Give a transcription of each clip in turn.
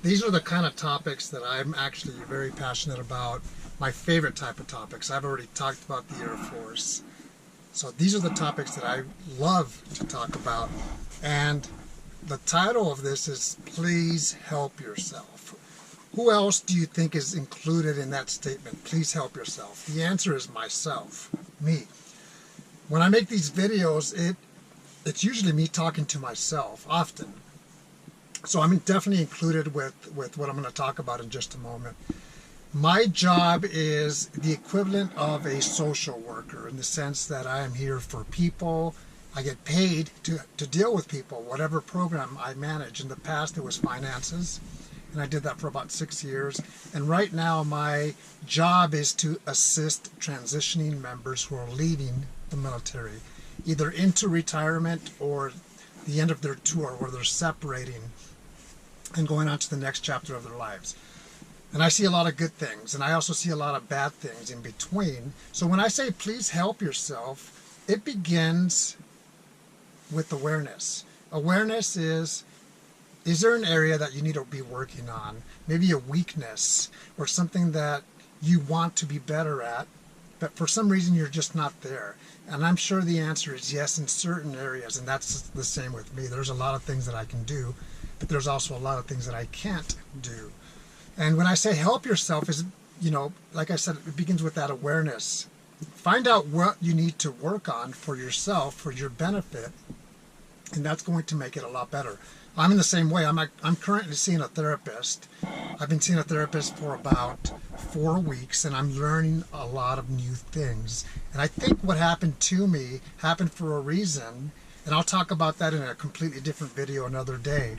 these are the kind of topics that I'm actually very passionate about. My favorite type of topics. I've already talked about the Air Force. So these are the topics that I love to talk about. And the title of this is Please Help Yourself. Who else do you think is included in that statement? Please help yourself. The answer is myself, me. When I make these videos, it's usually me talking to myself often. So I'm definitely included with what I'm going to talk about in just a moment. My job is the equivalent of a social worker in the sense that I am here for people. I get paid to deal with people, whatever program I manage. In the past, it was finances, and I did that for about 6 years. And right now, my job is to assist transitioning members who are leaving the military, either into retirement or the end of their tour where they're separating and going on to the next chapter of their lives. And I see a lot of good things, and I also see a lot of bad things in between. So when I say please help yourself, it begins with awareness. Awareness is there an area that you need to be working on? Maybe a weakness or something that you want to be better at, but for some reason you're just not there. And I'm sure the answer is yes in certain areas, and that's the same with me. There's a lot of things that I can do, but there's also a lot of things that I can't do. And when I say help yourself, is, like I said, it begins with that awareness. Find out what you need to work on for yourself, for your benefit, and that's going to make it a lot better. I'm in the same way. I'm currently seeing a therapist. I've been seeing a therapist for about 4 weeks, and I'm learning a lot of new things. And I think what happened to me happened for a reason, and I'll talk about that in a completely different video another day.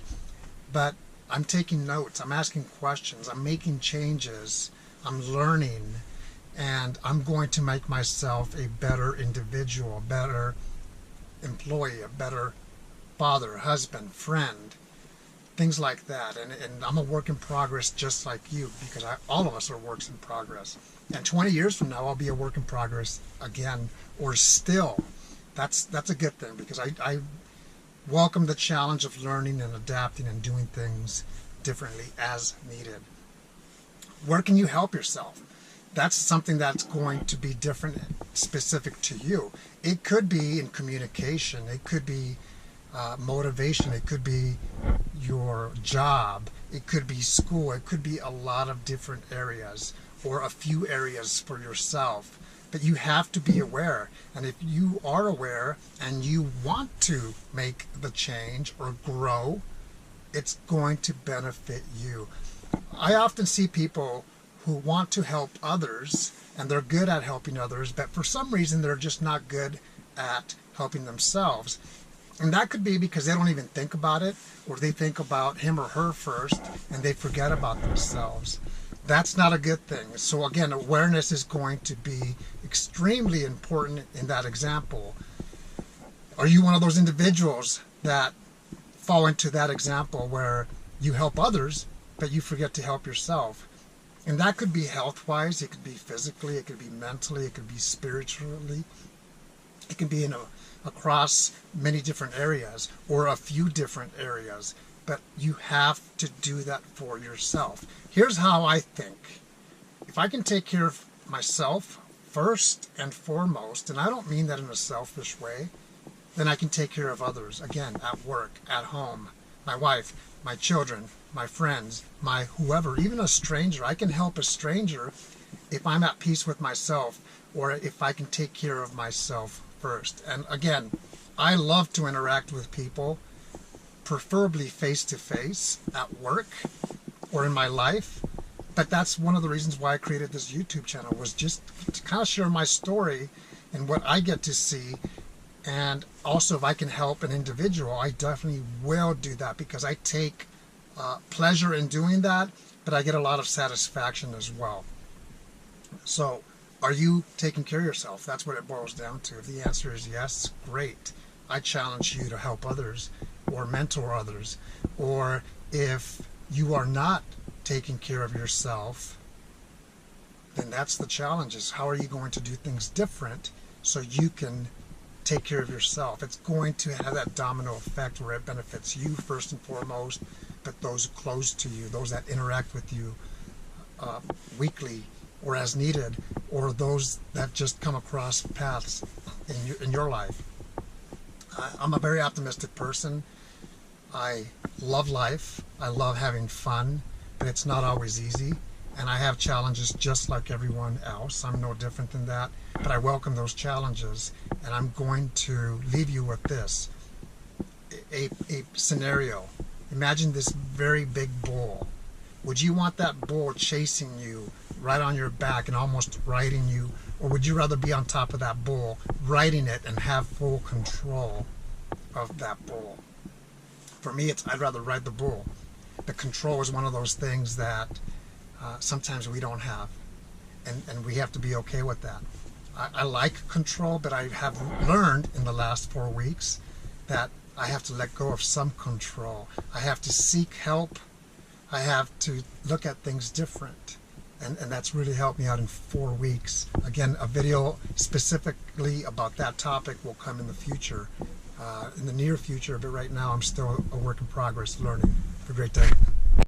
But I'm taking notes, I'm asking questions, I'm making changes, I'm learning, and I'm going to make myself a better individual, a better employee, a better father, husband, friend, things like that. And I'm a work in progress just like you, because all of us are works in progress. And 20 years from now, I'll be a work in progress again, or still. That's a good thing, because I welcome the challenge of learning and adapting and doing things differently as needed. Where can you help yourself? That's something that's going to be different, specific to you. It could be in communication. It could be motivation. It could be your job. It could be school. It could be a lot of different areas, or a few areas for yourself. But you have to be aware. And if you are aware and you want to make the change or grow, it's going to benefit you. I often see people who want to help others, and they're good at helping others, but for some reason they're just not good at helping themselves. And that could be because they don't even think about it, or they think about him or her first and they forget about themselves. That's not a good thing. So again, awareness is going to be extremely important in that example. Are you one of those individuals that fall into that example where you help others, but you forget to help yourself? And that could be health-wise, it could be physically, it could be mentally, it could be spiritually. It can be across many different areas, or a few different areas. But you have to do that for yourself. Here's how I think. If I can take care of myself first and foremost, and I don't mean that in a selfish way, then I can take care of others. Again, at work, at home, my wife, my children, my friends, my whoever, even a stranger. I can help a stranger if I'm at peace with myself, or if I can take care of myself first. And again, I love to interact with people, preferably face-to-face at work or in my life. But that's one of the reasons why I created this YouTube channel, was just to kind of share my story and what I get to see. And also, if I can help an individual, I definitely will do that, because I take pleasure in doing that, but I get a lot of satisfaction as well. So, are you taking care of yourself? That's what it boils down to. If the answer is yes, great. I challenge you to help others or mentor others. Or if you are not taking care of yourself, then that's the challenge, is how are you going to do things different so you can take care of yourself. It's going to have that domino effect where it benefits you first and foremost, but those close to you, those that interact with you weekly or as needed, or those that just come across paths in your life. I'm a very optimistic person. I love life. I love having fun, but it's not always easy. And I have challenges just like everyone else. I'm no different than that, but I welcome those challenges. And I'm going to leave you with this, a scenario. Imagine this very big bull. Would you want that bull chasing you right on your back and almost riding you, or would you rather be on top of that bull, riding it and have full control of that bull? For me, I'd rather ride the bull. The control is one of those things that sometimes we don't have, and we have to be okay with that. I like control, but I have learned in the last 4 weeks that I have to let go of some control. I have to seek help. I have to look at things different, and that's really helped me out in 4 weeks. Again, a video specifically about that topic will come in the future, in the near future, but right now I'm still a work in progress learning. Have a great day.